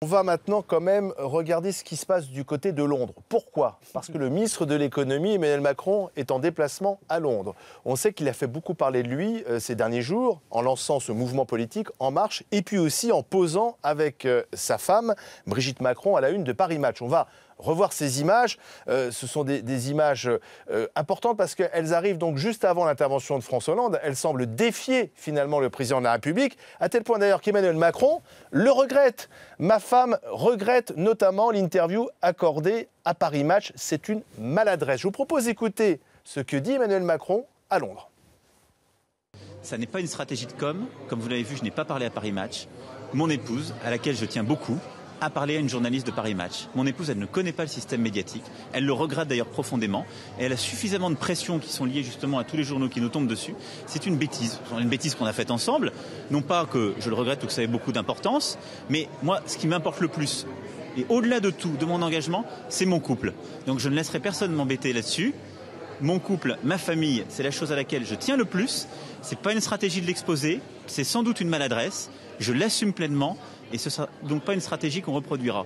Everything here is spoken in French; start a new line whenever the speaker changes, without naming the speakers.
On va maintenant quand même regarder ce qui se passe du côté de Londres. Pourquoi? Parce que le ministre de l'économie, Emmanuel Macron, est en déplacement à Londres. On sait qu'il a fait beaucoup parler de lui ces derniers jours en lançant ce mouvement politique En Marche et puis aussi en posant avec sa femme, Brigitte Macron, à la une de Paris Match. On va revoir ces images. Ce sont des images importantes parce qu'elles arrivent donc juste avant l'intervention de François Hollande. Elles semblent défier finalement le président de la République, à tel point d'ailleurs qu'Emmanuel Macron le regrette. Ma femme regrette notamment l'interview accordée à Paris Match. C'est une maladresse. Je vous propose d'écouter ce que dit Emmanuel Macron à Londres.
Ça n'est pas une stratégie de com. Comme vous l'avez vu, je n'ai pas parlé à Paris Match. Mon épouse, à laquelle je tiens beaucoup, a parlé à une journaliste de Paris Match. Mon épouse, elle ne connaît pas le système médiatique. Elle le regrette d'ailleurs profondément. Et elle a suffisamment de pressions qui sont liées justement à tous les journaux qui nous tombent dessus. C'est une bêtise. Une bêtise qu'on a faite ensemble. Non pas que je le regrette ou que ça ait beaucoup d'importance. Mais moi, ce qui m'importe le plus, et au-delà de tout, de mon engagement, c'est mon couple. Donc je ne laisserai personne m'embêter là-dessus. Mon couple, ma famille, c'est la chose à laquelle je tiens le plus. C'est pas une stratégie de l'exposer. C'est sans doute une maladresse. Je l'assume pleinement. Et ce ne sera donc pas une stratégie qu'on reproduira.